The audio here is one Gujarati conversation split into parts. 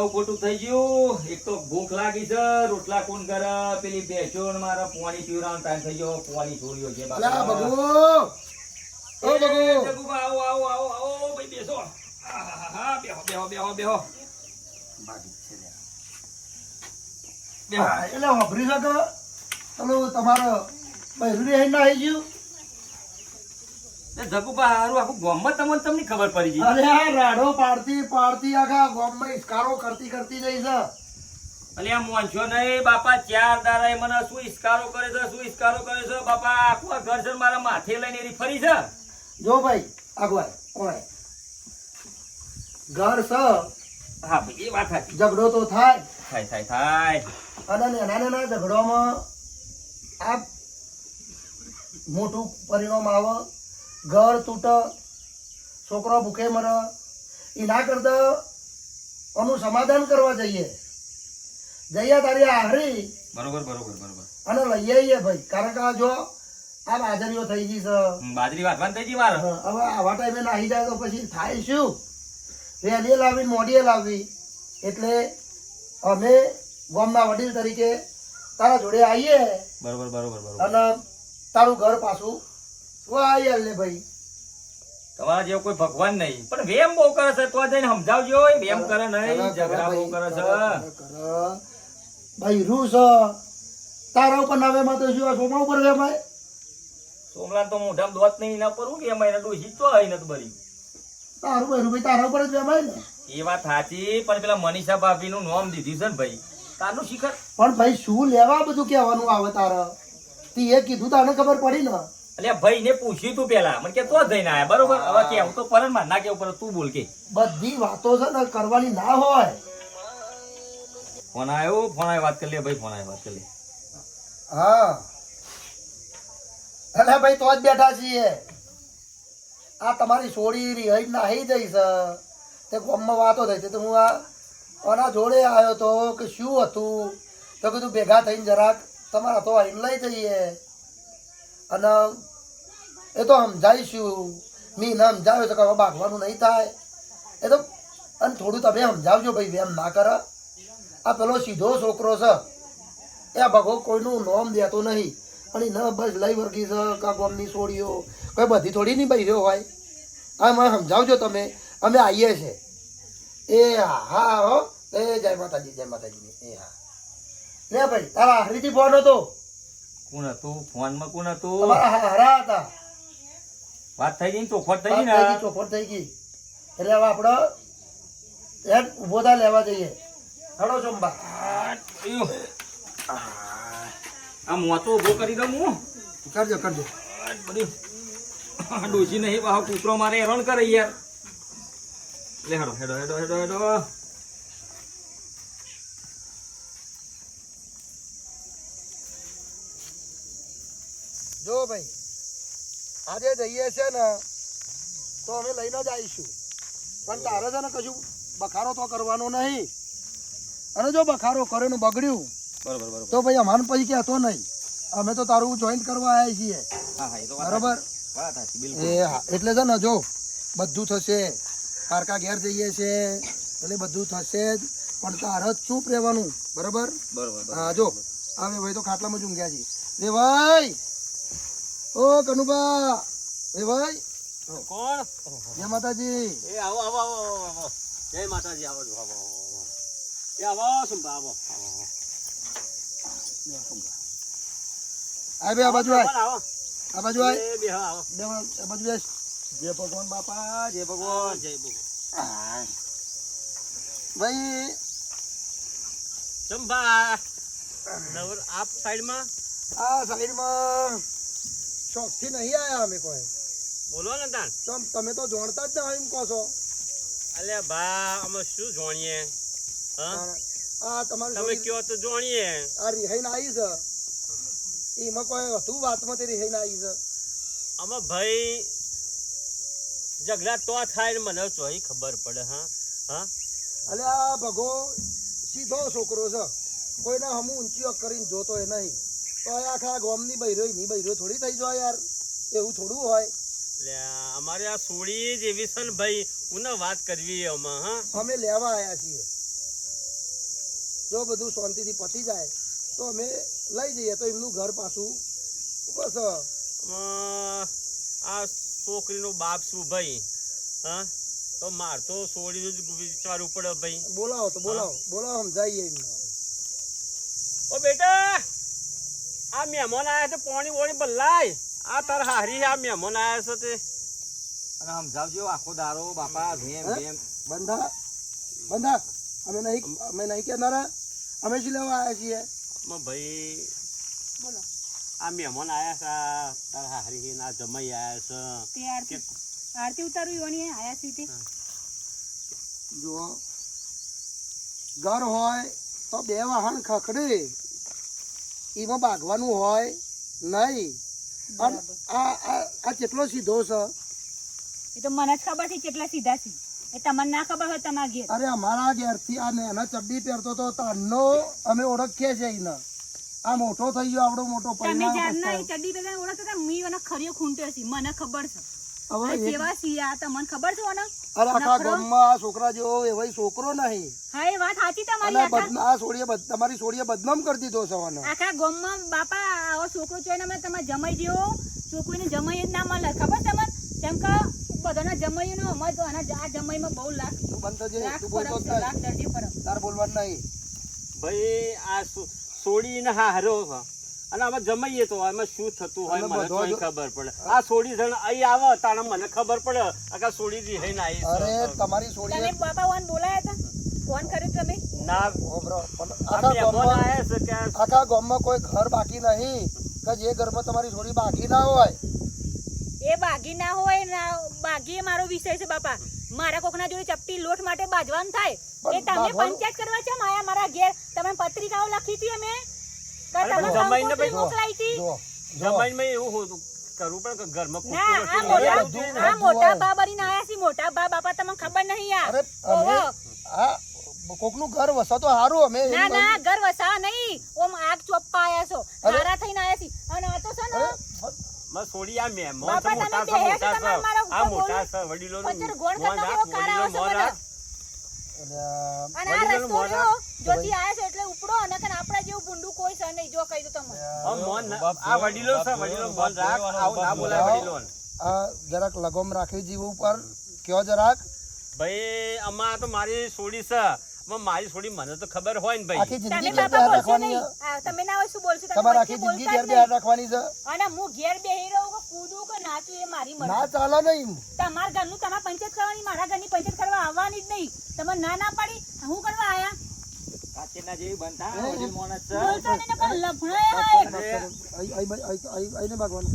બહુ ખોટું થઈ ગયું. એક તો ભૂખ લાગી છે, રોટલા કોણ કરે, પેલી બેસો ને મારા પાણી પીવડાવવાનો ટાઈમ થઈ ગયો, પાણી છોડ્યો છે બાપા. અલા બગુ ઓ બગુ જગુબા, આવો આવો આવો આવો ભાઈ બેસો. હા બેહો બેહો બેહો બેહો બેહો. એટલે વાપરી શકો તમે તમારો બૈરું રહી ના આવી ગયું. જગુબા હારું આખું ગામમાં તમને ખબર પડી ગઈ. અરે આ રાડો પાડતી પાડતી આખા ગામમાં ઇસ્કારો કરતી કરતી જઈ છે. અલે આ મોનશો નહીં બાપા, 4 દાડા મને શું ઇસ્કારો કરે છે, શું ઇસ્કારો કરે છે બાપા. આખું આ ઘર છે મારા માથે લઈને એની ફરી છે. જો ભાઈ આગવાય ઓય ઘર છે, હા ભાઈ એ વાત સાચી. ઝઘડો તો થાય થાય. અને નાના નાના ઝઘડોમાં આ મોટું પરિણામ આવે, ઘર તૂટે, છોકરો ભૂખે મરે. એના કરતા આનું સમાધાન કરવા જઈએ તારી હારી બરોબર અને લઈ આવીએ ભાઈ. કારણ કે આ જો આ બાજરીઓ થઈ ગઈ છે, બાજરી વાટવાની થઈ ગઈ મારે. હવે આવા ટાઈમે નાહી જાય તો પછી થાય શું? વહેલી લાવી મોડીએ લાવવી. એટલે અમે ગામના વડીલ તરીકે તારા જોડે આવીએ બરોબર અને તારું ઘર પાછું વાય લે ભાઈ. તમારા જેવો કોઈ ભગવાન નહીં, પણ વેમ બહુ કરે છે. તો જઈને સમજાવજો. વેમ કરે નહીં, ઝઘડા બહુ કરે છે. ભાઈ રૂ છે તારા ઉપર ના વેમાં તો શું સોમા ઉપર વેમાય? સોમલા તો મોઢામાં દોત નહીં ના પર હું વેમાય ને ડોસી તો આવી નથી બરી. તારું ભાઈ તારા ઉપર જ વેમાય ને. એ વાત સાચી, પણ પેલા મનીષા ભાભી નું નામ દીધું છે ને ભાઈ, તારનું શિખર. પણ ભાઈ શું લેવા બધું કહેવાનું આવે તારે? તે એ કીધું તારે ખબર પડી ને. એટલે ભાઈ ને પૂછ્યું તું પેલા, મને કે તો જઈને આયા. બરોબર, હવે કેવું તો પરન માં ના કેવું પર તું બોલ કે. બધી વાતો છે ને કરવાની ના હોય. ફોન આવ્યો વાત કરી લે ભાઈ, ફોન આવ્યો વાત કરી લે. હા અલે ભાઈ તો જ બેઠા છીએ. આ તમારી છોડી રહી નાહી જઈ છે તે ગામમાં વાતો થઈ છે. તો હું આના જોડે આવ્યો તો કે શું હતું, તો કીધું ભેગા થઈને જરાક તમારા તો આઈને લઈ જઈએ. અને એ તો સમજાવીશું. મેં ના સમજાવ્યો તો હવે ભાગવાનું નહીં થાય. એ તો અને થોડું તમે સમજાવજો ભાઈ, એમ ના કરે. આ પેલો સીધો છોકરો છે, એ આ ભગો કોઈનું નોમ દેતો નહીં. અને ન બસ લઈ વર્ગી છે કા ગોમની છોડીઓ કોઈ બધી થોડી નહીં બહેર્યો હોય. હા મને સમજાવજો તમે, અમે આવીએ છીએ. એ હા હો એ જય માતાજી એ હા. લે ભાઈ તારા હરીથી ફોન હતો? કોણ હતું ફોનમાં? કોણ હતું? તમારા હરા હતા. વાત થઈ ગઈ, ચોખવટ થઈ ગઈ ને? ચોખવટ થઈ ગઈ. એટલે હવે આપણે એમ ઉભો થા લેવા જઈએ. હડો ચંબા આ મોતો ઉભો કરી દઉં હું. કરજો બધી ડોસી નહીં બાહુ કૂતરો મારે હેરાન કરે યાર. લે હેડો. જો ભાઈ આજે જઈએ છે ને તો અમે લઈને જ આવીશું. પણ તારે છે ને કશું બખારો તો કરવાનો નહીં. અને જો બખારો કરે ને બગડ્યું બરોબર તો ભાઈ અમારે પછી કહેતો નહીં. અમે તો તારું જોઈન્ટ કરવા આવ્યા છીએ. બરોબર એ હા. એટલે છે ને જો બધું થશે. કારકા ઘેર જઈએ છે એટલે બધું થશે જ. પણ તારે જ ચૂપ રહેવાનું. બરોબર હા. જો આવે ભાઈ તો ખાટલામાં જ ઊંઘ્યા છીએ. રે ભાઈ ઓ કનુભા એ ભાઈ. કોણ? જય માતાજી. એ આવો જય માતાજી. આવો એ આવો સંભા આવો. આ બે આ બાજુ આય. આ બાજુ આય. બે આવો. આ બાજુ આય. જય ભગવાન બાપા. જય ભગવાન. ભાઈ સંભા નવર આપ સાઈડમાં. આ સાઈડમાં શોખથી નહીં આયા અમે કોઈ. બોલો ને તાન. તમે તો જાણતા જ ના એમ કહો છો. અલ્યા બા અમે શું જાણીએ? આ તમારે તમે કયો તો જાણીએ. આ રિહાઈ ના આવી છે એમાં કોઈ હતું વાતમાં તે રિહાઈ ના આવી છે. આમાં ભાઈ ઝઘડા તો થાય ને મને ચોઈ ખબર પડે. હા અલે આ ભગો સીધો છોકરો છે. કોઈને હમું ઊંચી કરીને જોતો એ નહીં. તો આખા ગામની બૈરો થોડી થઈ જાય યાર. એવું થોડું હોય. અમારે આ સોળી જેવી છે ને ભાઈ, હું વાત કરવી અમે. હા અમે લેવા આવ્યા છીએ. જો બધું શાંતિથી પતી જાય તો અમે લઈ જઈએ તો એમનું ઘર પાછું બસ આ છોકરીનો બાપ શું ભાઈ? હા, તો માર તો છોડીનું જ વિચારવું પડે ભાઈ. બોલાવો તો બોલાવો સમજાઈએ એમને. ઓ બેટા, આ મહેમાન આયા છે, પાણી વોણી બદલાય. આ તાર હારી આ મહેમાન આયા છે તે અને સમજાવજો આખો દારો બાપા ભેમ ભેમ. બંધા અમે નહીં કહેનારા, અમે શું લેવા આવ્યા છીએ? ભાઈ બોલો. આ મહેમાન આયા છે, આ તાર હારી ના જમાઈ આયા તે આરતી ઉતારું યોની આયા છે તે. જો ઘર હોય તો બે વાહન ખખડે, એમાં ભાગવાનું હોય નહીં. અને આ કેટલો સીધો છે? એ તો મને જ ખબર છે કેટલા સીધા છે, એ તમને ના ખબર હોય તમારા ઘેર. અરે અમારા ઘેરથી આ નેનો ચડ્ડી પહેરતો તો તારનો અમે ઓળખીએ છીએ એને. આ મોટો થઈ ગયો, આવડો મોટો તમે જારના એ ચડ્ડી પહેલા ઓળખતા હતા, મી મને ખરીયો ખૂંટ્યો છે, મને ખબર છે. હવે કેવા છે આ તમને ખબર છે ઓને? અરે આખા ગામમાં આ છોકરા જેવો એવાય છોકરો નહીં. હા એ વાત સાચી તમારી. આ છોડીએ તમારી છોડીએ બદનામ કરી દીધો છે ઓને. આખા ગામમાં બાપા આવો છોકરો જોઈને અમે તમારે જમાઈ જેવો છોકરીને જમાઈ જ ના મળે, ખબર તમને? કેમ કે બધાના જમાઈનો અમાર તો આ જમાઈમાં બહુ લાખ લાખ દરજી ફરક. તાર બોલવાનું નહીં ભાઈ. આ છોડીને હારો અને આમાં જમાઈએ તો આમાં શું થતું હોય મને કોઈ ખબર પડે. આ છોડી જણ અહીં આવે તાણે મને ખબર પડે આખા છોડી દી હઈ ના. અરે તમારી છોડી તમે બાપા ઓન બોલાયા હતા? ફોન કર્યો તમે? ના, આખા ગામમાં કોઈ ઘર બાકી નહીં કે જે ઘરમાં તમારી છોડી બાકી ના હોય. એ બાગી ના હોય ના બાગી એ મારો વિષય છે બાપા. મારા કોકના જોડે ચપટી લોટ માટે બાજવાનું થાય એ તમે પંચાયત કરવા છે માયા મારા ઘેર. તમે પત્રિકાઓ લખી હતી અમે જમાઈને એવું હોતું કરવું પડે કે ઘરમાં આ મોટા બા બનીને આયા છે. મોટા બા બાપા તમને ખબર નહીં યાર. કોકનું ઘર વસો તો સારું. અમે ના ના ઘર વસા નહીં, ઓમ આગ ચોપ્પા આયા છો, સારા થઈને આયા છે. અને આ તો છે ને છોડી આ મહેમાન છે, મોટા મોટા છે વડીલો પચર ગોણ કરતા કેવો કારા આવશે મને. અને આ રસ્તો રહ્યો જોતી આયા છે એટલે ઉપડો અને કન આપડા જેવું ભૂંડું કોઈ છે નહીં. જો કહી દો તમને આ વડીલો છે, વડીલો મોન રાખ, આવું ના બોલાય વડીલો. આ જરાક લગમ રાખી જીવ ઉપર કયો જરાક. ભાઈ આમાં તો મારી છોડી છે, મારી છોડી મને તો ખબર હોય ને ભાઈ. આખી જિંદગી તમે બાપા બોલશો નહીં. તમે ના હોય શું બોલશો? તમારે આખી જિંદગી ઘેર બેહાર રાખવાની છે. અને હું ઘેર બેહી રહું કે કૂદું કે નાચું એ મારી મરજી. ના ચાલે નહીં. તમારા ઘરનું તમારે પંચાયત કરવાની, મારા ઘરની પંચાયત કરવા આવવાની જ નહીં. તમે ના ના પાડી હું કરવા આયા? કાચીના જેવી બનતા વડીલ માણસ છે. બોલતા નહીં ને પણ લફડાયા. આઈને ભાગવાનું.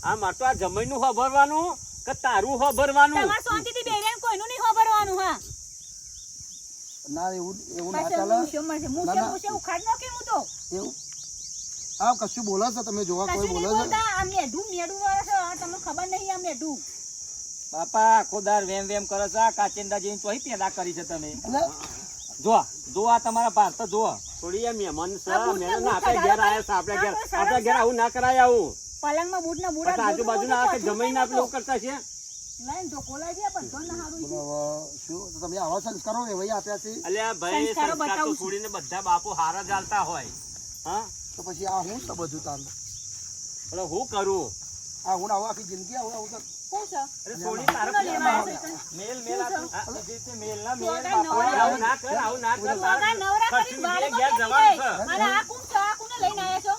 આ માર તો આ જમાઈનું ખબરવાનું કે તારું ખબરવાનું? તમારે શાંતિથી બેહીને કોઈનું નહીં ખબરવાનું. હા ના એવું ના પાછળ ચાલે. મુશે ઉખાડ નાખી હું તો. એવું આ કશું બોલે છે? તમે જોવા કોઈ કશું બોલે નહીં છે? બોલતા. આ મેઢું વાળા છે, આ તમને ખબર નહીં. આ મેઢું બાપા આખો દાર વેમ વેમ કરે છે. આ કાચિંડા જેવી તોય પેદા કરી છે તમે. એટલે જો આ તમારા ભારત જો છોડી આ મહેમાન છે, આપણે ઘેર આયા છે, આપણે ઘેર આવું ના કરાય. આવું પલંગમાં બૂટ ના બૂટ આજુબાજુના આખે જમાઈને આપણે એવું કરતા છે. લાઈન તો કોલા છે પણ તો ના હારું છે. શું તમે આવા સંસ્કારો એવા આપ્યા છે? અલ્યા ભાઈ, સંસ્કારો સંસ્કાર તો બતાવું છું. છોડીને બધા બાપો હારા જ આલતા હોય. હા, તો પછી આ હું તો બધું તાન એટલે હું કરું? આ હું આવું આખી જિંદગી આવું આવું શું છે? અરે છોડી તારે કોનો લેવા આવ્યો છે? મેલ મેલ મેલ ના મેલ તો બાપા. આવું ના કર, આવું ના કર. નવરા નવરા કરી બાળકો ઘેર કેમ જવાનું જાય? છે. અને આ કોણ છે? આ કોને લઈને આવ્યા છો?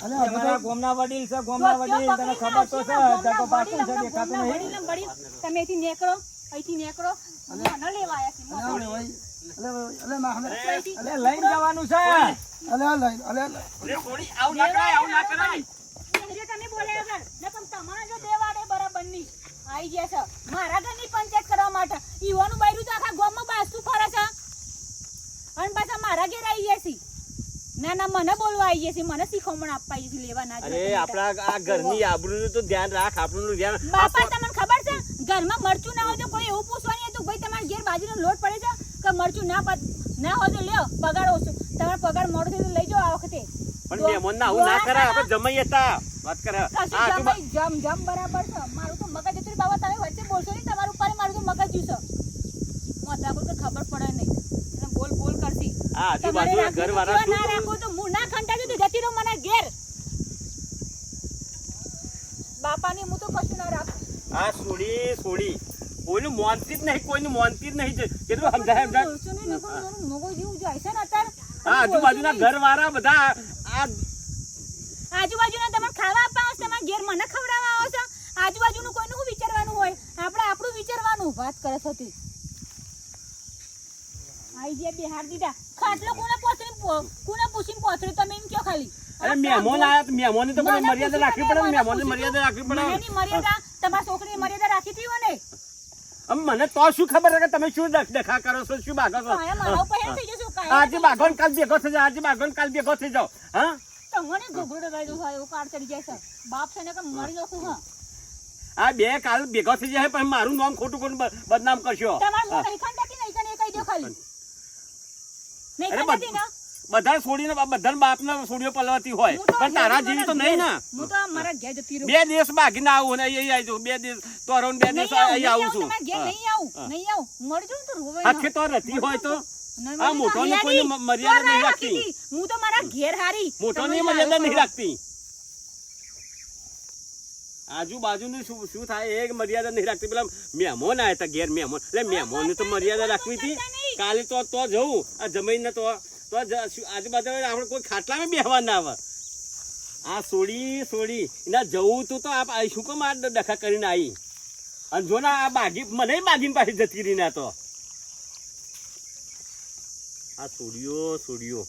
અને આ તમારા ગોમના વડીલ છે, ગોમના વડીલ તને ખબર તો છે. જગો પાછું છે દેખાતું નહીં. તમે અહીંથી નીકળો, અહીંથી નીકળો. મને લેવા આવ્યા છે. અલે લઈને જવાનું છે. અરે છોડી આવું ના કરાય, આવું ના કરાય. જે તમે બોલ્યા વગર, નકર તમારા જો દેવાડે બરાબર નહીં. આઈ ગયા છે મારા ઘરની પંચાયત કરવા માટે. ઈવાનું બાયરું તો આખા ગામમાં બાસતું ફરે છે. અને પાછા મારા ઘેર આવી ગયા છે. ના ના મને બોલવા આવી ગયા છે, મને શીખવણ આપવા આવી છે. લેવા ના અરે આપણા આ ઘરની આબરૂનું તો ધ્યાન રાખ, આપણું ધ્યાન. બાપા તમને ખબર છે ઘરમાં મરચું ના હોય તો કોઈ એવું પૂછવાની હતું ભાઈ તમારા ઘેર બાજરીનો લોટ પડે છે કે મરચું ના હોય તો લ્યો પગાર ઓછો. તમારો પગાર મોડો થયો તો લઈ જાઓ આ વખતે. પણ મહેમાન ના આવું ના કરાય, આપણે જમાઈ હતા વાત કરે. જમ જમ બરાબર છે. મારું તો મગજ હતું બાબા, તમે વચ્ચે બોલશો નહીં. તમારું ઉપર મારું તો મગજ જ્યું છે. મોટા કોઈ ખબર પડે નહીં. બોલ બોલ કરશી આ તમારે આજુબાજુના રાખવું ઘરવાળા તો શું ના રાખવું તો હું ના ખંટાતી તો જતી રહું મને ઘેર બાપાની હું તો કશું ના રાખું આ સોડી કોઈનું મોનતી જ નહીં, કોઈનું મોનતી જ નહીં. કેટલું સમજાય બોલશો નહીં, નકર મારું મગજ જેવું જાય છે ને અત્યારે. આ આજુબાજુના ઘરવાળા બધા આ આજુબાજુના તમારે ખાવા આપવા આવશે, તમારે ઘેર મને ખવડાવવા આવશે. આજુબાજુનું કોઈનું શું વિચારવાનું હોય? આપણે આપણું વિચારવાનું. વાત કરે છે તે આઈ જે બિહાર દીધા ખાટલો કોને પૂછીને પોથરી તમે એમ કયો ખાલી અરે મહેમાન આયા તો મહેમાનની તો કોઈ મર્યાદા રાખવી પડે ને, મહેમાનની મર્યાદા રાખવી પડે. એની મર્યાદા તમારા છોકરીની મર્યાદા રાખી હતી ને. હવે મને તો શું ખબર કે તમે શું દેખા કરો છો, શું ભાગો છો? કાયા મારા ઉપર હેડ થઈ જશો, કાયા આજે ભાગો ને કાલ ભેગો થઈ જાઓ, આજે ભાગો ને કાલ ભેગો થઈ જાઓ. હા તમને ગોગડો ગાયડો થાય એવું કાર ચડી જાય છે. બાપ છે ને કે મરી નાખું. હા આ બે કાલ ભેગો થઈ જાય પણ મારું નામ ખોટું ખોટું બદનામ કરશો. તમારે હું નહીં ખાંડાતી નહીં કને કહી દો ખાલી નહીં અરે ખાંડાતી ને બધા છોડીને બધા બાપના છોડીઓ પલવતી હોય હું તો પણ તારા જેવી તો નહીં ને. હું તો મારા ઘેર જતી રહું. 2 દિવસ બાકી ના આવું ને અહીં આવી જાઉં, 2 દિવસ તો અરાઉન્ડ 2 દિવસ અહીં આવું છું. તમારા ઘેર નહીં આવું મળજો ને તો રોવે આખે તો રહેતી હોય તો આ મોટોની કોઈ મર્યાદા નહીં રાખતી. હું તો મારા ઘેર હારી મોટોની મર્યાદા નહીં રાખતી. આજુબાજુનું શું થાય એ મર્યાદા નહીં રાખતી. પેલા મહેમાન આવ્યા હતા ઘેર, મહેમાન એટલે મહેમાનની તો મર્યાદા રાખવી હતી. કાલે તો જવું આ જમીન તો આજુબાજુ આપણે કોઈ ખાટલામાં બેહવા ના આવે. આ સોડી એના જવું તું તો આ શું કેમ આ ડખા કરીને આવી અને જો ના આ બાગી મને બાગીને પાછી જતી રહી ના તો આ સોડીઓ